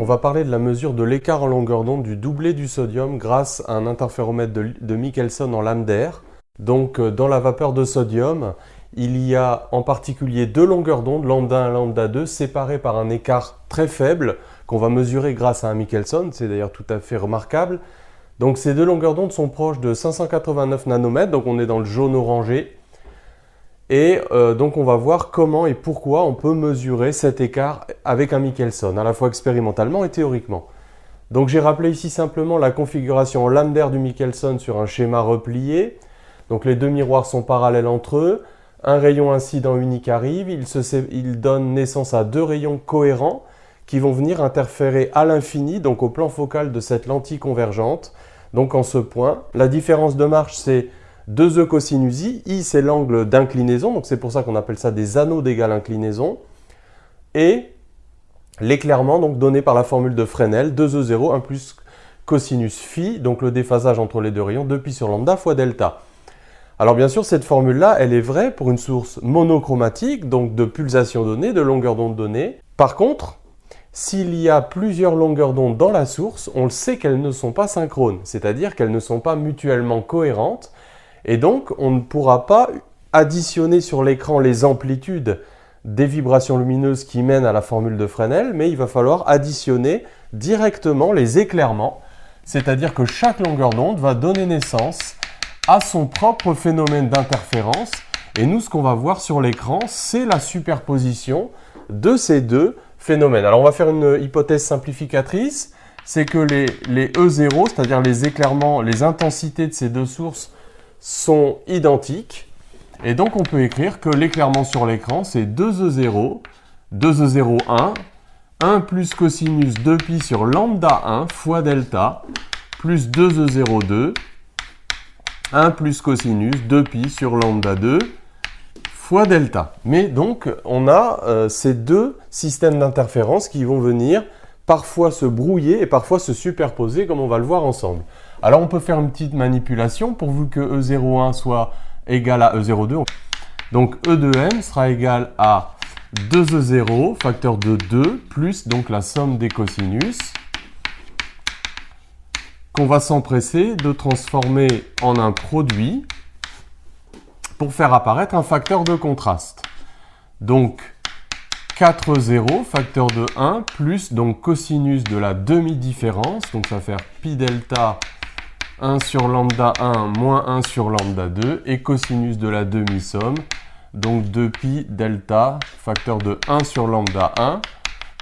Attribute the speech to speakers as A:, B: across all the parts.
A: va parler de la mesure de l'écart en longueur d'onde du doublet du sodium grâce à un interféromètre de Michelson en lame d'air. Donc dans la vapeur de sodium, il y a en particulier deux longueurs d'onde, lambda 1 et lambda 2, séparées par un écart très faible qu'on va mesurer grâce à un Michelson, c'est d'ailleurs tout à fait remarquable. Donc ces deux longueurs d'onde sont proches de 589 nanomètres, donc on est dans le jaune orangé. Et donc on va voir comment et pourquoi on peut mesurer cet écart avec un Michelson, à la fois expérimentalement et théoriquement. Donc j'ai rappelé ici simplement la configuration en lame d'air du Michelson sur un schéma replié. Donc les deux miroirs sont parallèles entre eux, un rayon incident unique arrive, il donne naissance à deux rayons cohérents qui vont venir interférer à l'infini, donc au plan focal de cette lentille convergente. Donc en ce point, la différence de marche c'est 2e cosinus i, i c'est l'angle d'inclinaison, donc c'est pour ça qu'on appelle ça des anneaux d'égale inclinaison, et l'éclairement donc donné par la formule de Fresnel, 2e0, 1 plus cosinus phi, donc le déphasage entre les deux rayons, 2pi sur lambda fois delta. Alors bien sûr, cette formule-là, elle est vraie pour une source monochromatique, donc de pulsation donnée, de longueur d'onde donnée. Par contre, s'il y a plusieurs longueurs d'onde dans la source, on le sait qu'elles ne sont pas synchrones, c'est-à-dire qu'elles ne sont pas mutuellement cohérentes, et donc on ne pourra pas additionner sur l'écran les amplitudes des vibrations lumineuses qui mènent à la formule de Fresnel, mais il va falloir additionner directement les éclairements, c'est-à-dire que chaque longueur d'onde va donner naissance à son propre phénomène d'interférence, et nous ce qu'on va voir sur l'écran, c'est la superposition de ces deux phénomènes. Alors on va faire une hypothèse simplificatrice, c'est que les E0, c'est-à-dire les éclairements, les intensités de ces deux sources sont identiques, et donc on peut écrire que l'éclairement sur l'écran c'est 2E0, 2E0 1, 1 plus cosinus 2pi sur lambda 1 fois delta, plus 2E0 2, 1 plus cosinus 2pi sur lambda 2 fois delta. Mais donc, on a ces deux systèmes d'interférence qui vont venir parfois se brouiller et parfois se superposer, comme on va le voir ensemble. Alors, on peut faire une petite manipulation pourvu que E01 soit égal à E02. Donc, E de m sera égal à 2E0, facteur de 2, plus donc la somme des cosinus, qu'on va s'empresser de transformer en un produit pour faire apparaître un facteur de contraste. Donc 4,0 facteur de 1 plus donc cosinus de la demi-différence, donc ça va faire pi delta 1 sur lambda 1 moins 1 sur lambda 2 et cosinus de la demi-somme, donc 2pi delta facteur de 1 sur lambda 1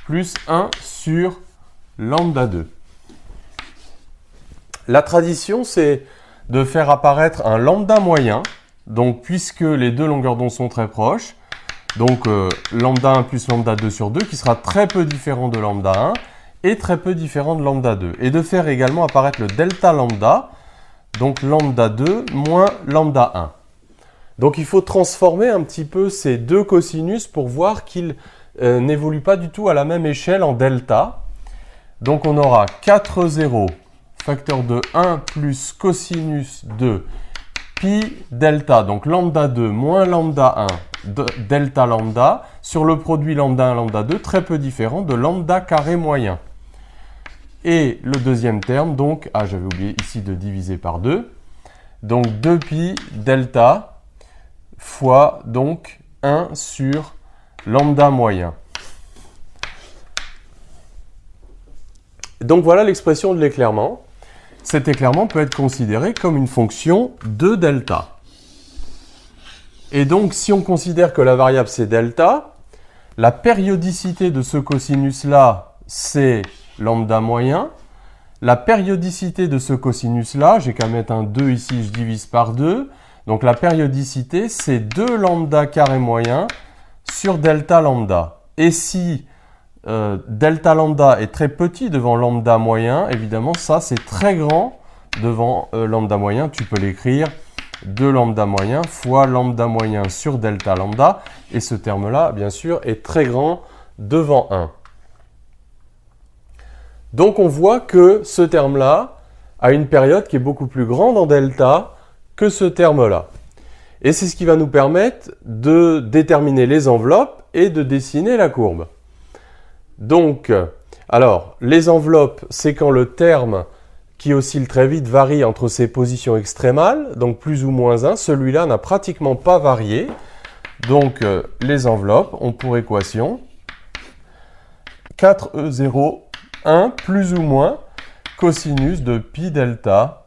A: plus 1 sur lambda 2. La tradition, c'est de faire apparaître un lambda moyen, donc puisque les deux longueurs d'onde sont très proches, donc lambda 1 plus lambda 2 sur 2, qui sera très peu différent de lambda 1 et très peu différent de lambda 2. Et de faire également apparaître le delta lambda, donc lambda 2 moins lambda 1. Donc il faut transformer un petit peu ces deux cosinus pour voir qu'ils n'évoluent pas du tout à la même échelle en delta. Donc on aura 4,0 facteur de 1 plus cosinus de pi delta, donc lambda 2 moins lambda 1, delta lambda, sur le produit lambda 1, lambda 2, très peu différent de lambda carré moyen. Et le deuxième terme, donc, j'avais oublié ici de diviser par 2, donc 2pi delta fois donc 1 sur lambda moyen. Donc voilà l'expression de l'éclairement. Cet éclairement peut être considéré comme une fonction de delta. Et donc, si on considère que la variable c'est delta, la périodicité de ce cosinus-là, c'est lambda moyen. La périodicité de ce cosinus-là, j'ai qu'à mettre un 2 ici, je divise par 2. Donc la périodicité, c'est 2 lambda carré moyen sur delta lambda. Et si delta lambda est très petit devant lambda moyen, évidemment ça c'est très grand devant lambda moyen, tu peux l'écrire 2 lambda moyen fois lambda moyen sur delta lambda, et ce terme là bien sûr est très grand devant 1. Donc on voit que ce terme là a une période qui est beaucoup plus grande en delta que ce terme là. Et c'est ce qui va nous permettre de déterminer les enveloppes et de dessiner la courbe. Donc, Alors, les enveloppes, c'est quand le terme qui oscille très vite varie entre ses positions extrémales, donc plus ou moins 1. Celui-là n'a pratiquement pas varié. Donc, les enveloppes ont pour équation 4E0, 1 plus ou moins cosinus de pi delta,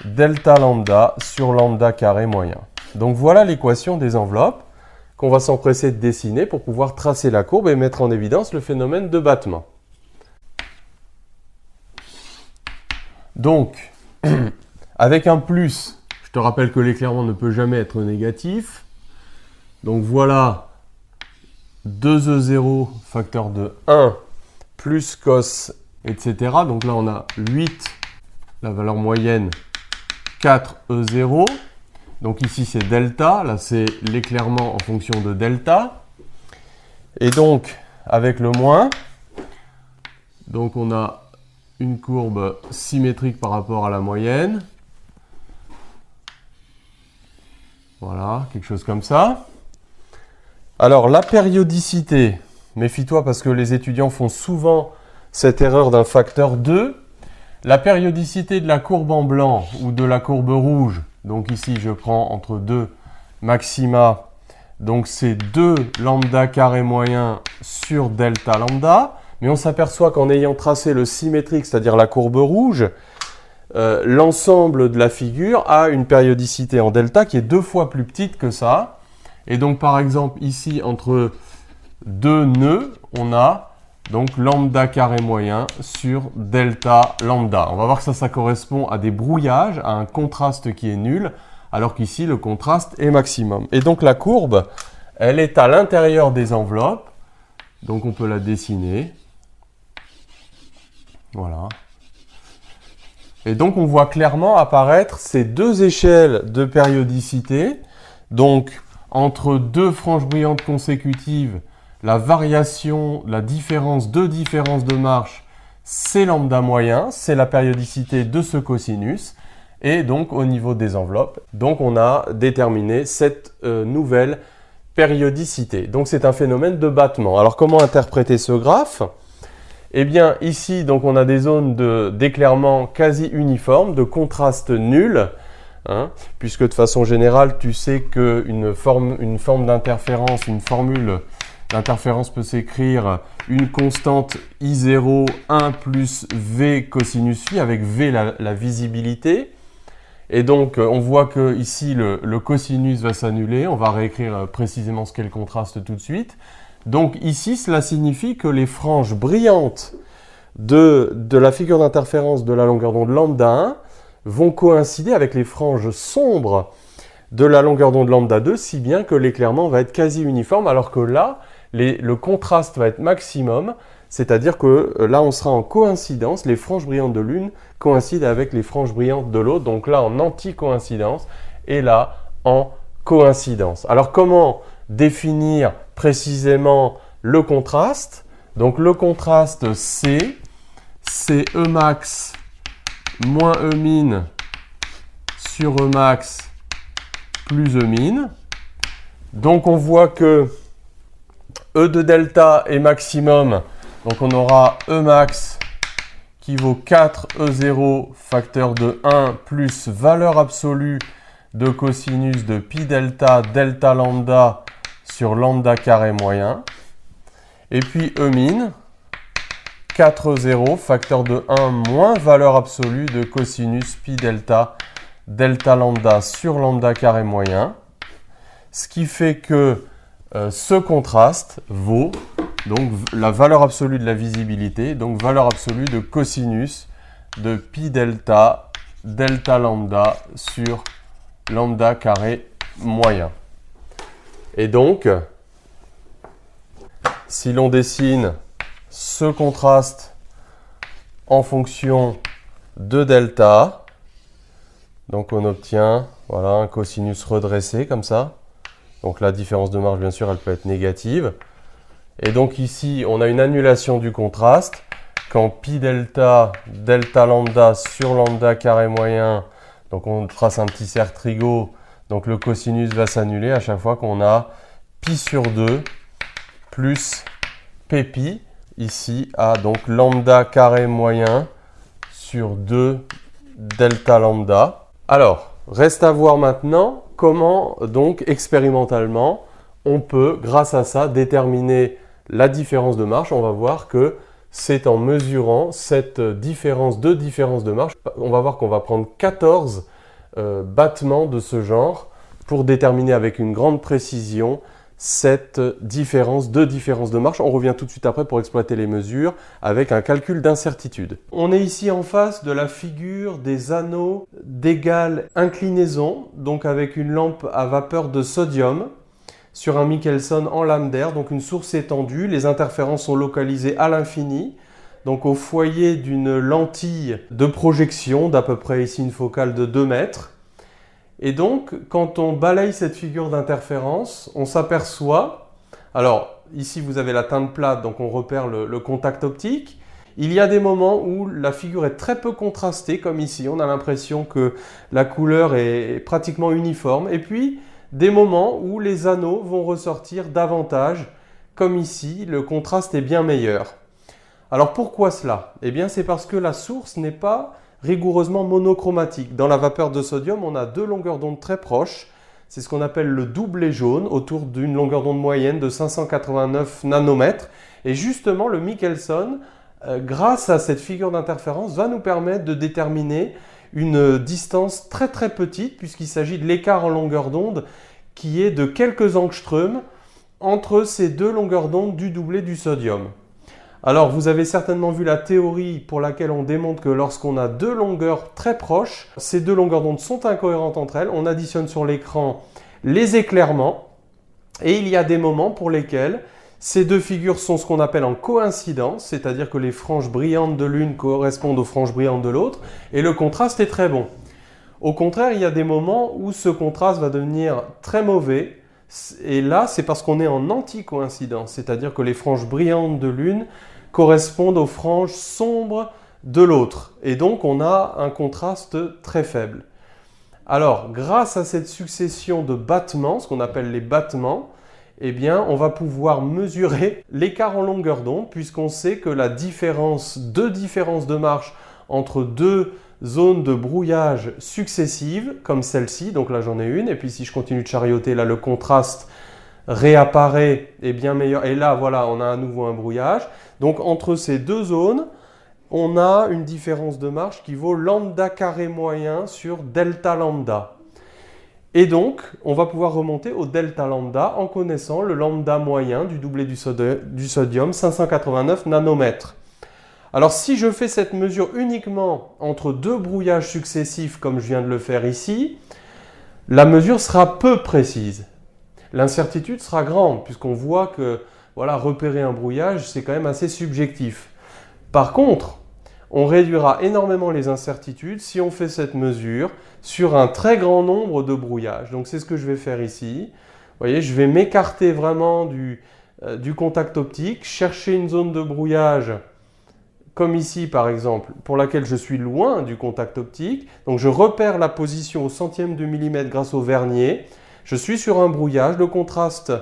A: delta lambda sur lambda carré moyen. Donc, voilà l'équation des enveloppes qu'on va s'empresser de dessiner pour pouvoir tracer la courbe et mettre en évidence le phénomène de battement. Donc, avec un plus, je te rappelle que l'éclairement ne peut jamais être négatif. Donc voilà 2E0 facteur de 1 plus cos, etc. Donc là, on a 8, la valeur moyenne 4E0. Donc ici, c'est delta. Là, c'est l'éclairement en fonction de delta. Et donc, avec le moins, donc on a une courbe symétrique par rapport à la moyenne. Voilà, quelque chose comme ça. Alors, la périodicité, méfie-toi parce que les étudiants font souvent cette erreur d'un facteur 2. La périodicité de la courbe en blanc ou de la courbe rouge, donc ici je prends entre deux maxima, donc c'est 2 lambda carré moyen sur delta lambda. Mais on s'aperçoit qu'en ayant tracé le symétrique, c'est-à-dire la courbe rouge, l'ensemble de la figure a une périodicité en delta qui est 2 fois plus petite que ça. Et donc, par exemple, ici, entre deux nœuds, on a donc lambda carré moyen sur delta lambda. On va voir que ça correspond à des brouillages, à un contraste qui est nul, alors qu'ici, le contraste est maximum. Et donc, la courbe, elle est à l'intérieur des enveloppes. Donc, on peut la dessiner. Voilà. Et donc, on voit clairement apparaître ces deux échelles de périodicité. Donc, entre deux franges brillantes consécutives, la variation, la différence de marche, c'est lambda moyen, c'est la périodicité de ce cosinus. Et donc, au niveau des enveloppes, donc on a déterminé cette nouvelle périodicité. Donc, c'est un phénomène de battement. Alors, comment interpréter ce graphe ? Eh bien, ici, donc, on a des zones d'éclairement quasi uniformes, de contraste nul, hein, puisque de façon générale, tu sais qu'une forme d'interférence, une formule d'interférence peut s'écrire une constante I0, 1 plus V cosinus phi, avec V la visibilité. Et donc, on voit que ici, le cosinus va s'annuler. On va réécrire précisément ce qu'est le contraste tout de suite. Donc ici, cela signifie que les franges brillantes de la figure d'interférence de la longueur d'onde lambda 1 vont coïncider avec les franges sombres de la longueur d'onde lambda 2, si bien que l'éclairement va être quasi uniforme, alors que là, le contraste va être maximum, c'est-à-dire que là, on sera en coïncidence, les franges brillantes de l'une coïncident avec les franges brillantes de l'autre, donc là en anti-coïncidence, et là en coïncidence. Alors comment définir précisément le contraste? Donc le contraste, c'est E max moins E min sur E max plus E min. Donc on voit que E de delta est maximum, donc on aura E max qui vaut 4E0 facteur de 1 plus valeur absolue de cosinus de pi delta delta lambda sur lambda carré moyen. Et puis E min, 4E0 facteur de 1 moins valeur absolue de cosinus pi delta delta lambda sur lambda carré moyen. Ce qui fait que ce contraste vaut donc la valeur absolue de la visibilité, donc valeur absolue de cosinus de pi delta delta lambda sur lambda carré moyen. Et donc, si l'on dessine ce contraste en fonction de delta, donc on obtient voilà, un cosinus redressé comme ça. Donc la différence de marge, bien sûr, elle peut être négative. Et donc ici, on a une annulation du contraste. Quand pi delta, delta lambda sur lambda carré moyen, donc on trace un petit cercle trigo, donc le cosinus va s'annuler à chaque fois qu'on a pi sur 2 plus pi. ici à donc lambda carré moyen sur 2 delta lambda. Alors, reste à voir maintenant comment donc expérimentalement on peut, grâce à ça, déterminer la différence de marche. On va voir que c'est en mesurant cette différence de marche, on va voir qu'on va prendre 14 battements de ce genre pour déterminer avec une grande précision cette différence de marche. On revient tout de suite après pour exploiter les mesures avec un calcul d'incertitude. On est ici en face de la figure des anneaux d'égale inclinaison, donc avec une lampe à vapeur de sodium sur un Michelson en lame d'air, donc une source étendue. Les interférences sont localisées à l'infini, donc au foyer d'une lentille de projection d'à peu près ici une focale de 2 mètres. Et donc, quand on balaye cette figure d'interférence, on s'aperçoit, alors ici vous avez la teinte plate, donc on repère le contact optique. Il y a des moments où la figure est très peu contrastée, comme ici, on a l'impression que la couleur est pratiquement uniforme. Et puis, des moments où les anneaux vont ressortir davantage, comme ici, le contraste est bien meilleur. Alors pourquoi cela? Eh bien, c'est parce que la source n'est pas rigoureusement monochromatique. Dans la vapeur de sodium, on a 2 longueurs d'onde très proches. C'est ce qu'on appelle le doublet jaune, autour d'une longueur d'onde moyenne de 589 nanomètres. Et justement, le Michelson, grâce à cette figure d'interférence, va nous permettre de déterminer une distance très très petite, puisqu'il s'agit de l'écart en longueur d'onde qui est de quelques angstroms entre ces 2 longueurs d'onde du doublet du sodium. Alors, vous avez certainement vu la théorie pour laquelle on démontre que lorsqu'on a 2 longueurs très proches, ces 2 longueurs d'onde sont incohérentes entre elles. On additionne sur l'écran les éclairements et il y a des moments pour lesquels ces 2 figures sont ce qu'on appelle en coïncidence, c'est-à-dire que les franges brillantes de l'une correspondent aux franges brillantes de l'autre et le contraste est très bon. Au contraire, il y a des moments où ce contraste va devenir très mauvais. Et là, c'est parce qu'on est en anti-coïncidence, c'est-à-dire que les franges brillantes de l'une correspondent aux franges sombres de l'autre. Et donc, on a un contraste très faible. Alors, grâce à cette succession de battements, ce qu'on appelle les battements, eh bien, on va pouvoir mesurer l'écart en longueur d'onde, puisqu'on sait que la différence de marche entre 2 zones de brouillage successives, comme celle-ci, donc là j'en ai une, et puis si je continue de charioter, là le contraste réapparaît et bien meilleur, et là voilà, on a à nouveau un brouillage. Donc entre ces 2 zones, on a une différence de marche qui vaut lambda carré moyen sur delta lambda. Et donc, on va pouvoir remonter au delta lambda en connaissant le lambda moyen du doublet du sodium, 589 nanomètres. Alors si je fais cette mesure uniquement entre 2 brouillages successifs comme je viens de le faire ici, la mesure sera peu précise. L'incertitude sera grande puisqu'on voit que voilà, repérer un brouillage, c'est quand même assez subjectif. Par contre, on réduira énormément les incertitudes si on fait cette mesure sur un très grand nombre de brouillages. Donc c'est ce que je vais faire ici. Vous voyez, je vais m'écarter vraiment du contact optique, chercher une zone de brouillage comme ici par exemple, pour laquelle je suis loin du contact optique. Donc je repère la position au centième de millimètre grâce au vernier. Je suis sur un brouillage, le contraste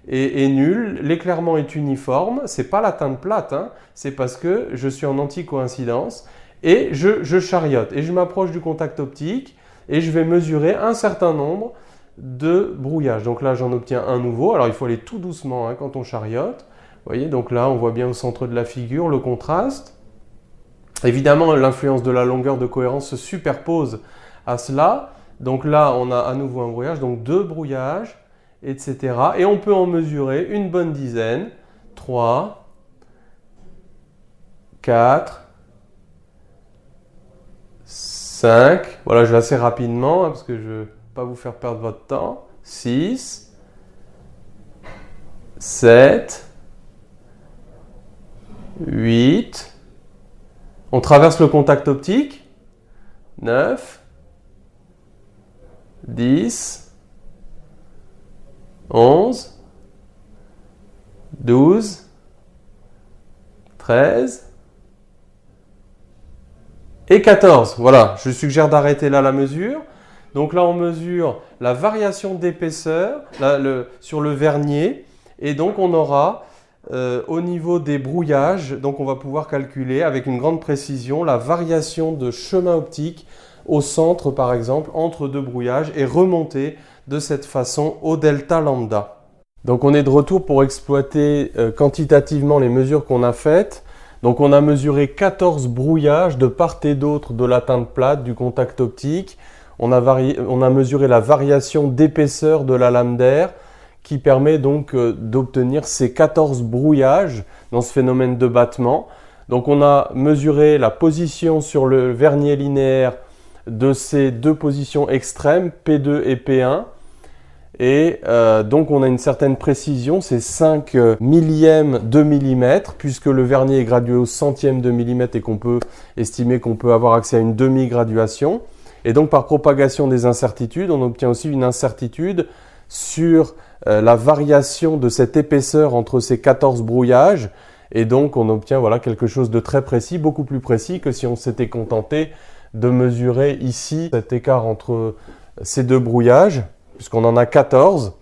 A: est nul, l'éclairement est uniforme. Ce n'est pas la teinte plate, hein, c'est parce que je suis en anti-coïncidence. Et je chariote et je m'approche du contact optique et je vais mesurer un certain nombre de brouillages. Donc là j'en obtiens un nouveau. Alors il faut aller tout doucement hein, quand on chariote. Vous voyez, donc là on voit bien au centre de la figure le contraste. Évidemment, l'influence de la longueur de cohérence se superpose à cela. Donc là, on a à nouveau un brouillage, donc 2 brouillages, etc. Et on peut en mesurer une bonne dizaine. 3, 4, 5. Voilà, je vais assez rapidement hein, parce que je ne veux pas vous faire perdre votre temps. 6, 7, 8. On traverse le contact optique. 9, 10, 11, 12, 13 et 14. Voilà, je suggère d'arrêter là la mesure. Donc là, on mesure la variation d'épaisseur sur le vernier. Et donc, on aura au niveau des brouillages, donc on va pouvoir calculer avec une grande précision la variation de chemin optique au centre par exemple entre deux brouillages et remonter de cette façon au delta lambda. Donc on est de retour pour exploiter quantitativement les mesures qu'on a faites. Donc on a mesuré 14 brouillages de part et d'autre de la teinte plate, du contact optique. On a mesuré la variation d'épaisseur de la lame d'air qui permet donc d'obtenir ces 14 brouillages dans ce phénomène de battement. Donc on a mesuré la position sur le vernier linéaire de ces deux positions extrêmes, P2 et P1. Et donc on a une certaine précision, c'est 5 millièmes de millimètre, puisque le vernier est gradué au centième de millimètre et qu'on peut estimer qu'on peut avoir accès à une demi-graduation. Et donc par propagation des incertitudes, on obtient aussi une incertitude sur la variation de cette épaisseur entre ces 14 brouillages. Et donc on obtient voilà, quelque chose de très précis, beaucoup plus précis que si on s'était contenté de mesurer ici cet écart entre ces deux brouillages, puisqu'on en a 14.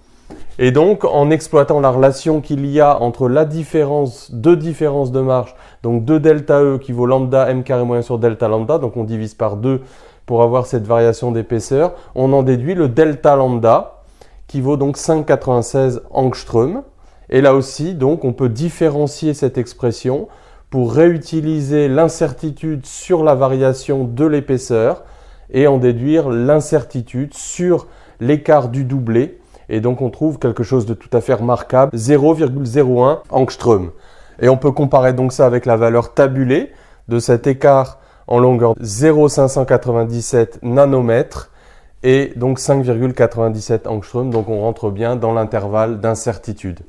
A: Et donc, en exploitant la relation qu'il y a entre la différence, deux différences de marge, donc 2 delta E qui vaut lambda m carré moyen sur delta lambda, donc on divise par 2 pour avoir cette variation d'épaisseur, on en déduit le delta lambda qui vaut donc 5,96 angstrom. Et là aussi, donc, on peut différencier cette expression pour réutiliser l'incertitude sur la variation de l'épaisseur et en déduire l'incertitude sur l'écart du doublé. Et donc on trouve quelque chose de tout à fait remarquable, 0,01 angstrom. Et on peut comparer donc ça avec la valeur tabulée de cet écart en longueur 0,597 nanomètres et donc 5,97 angstrom. Donc on rentre bien dans l'intervalle d'incertitude.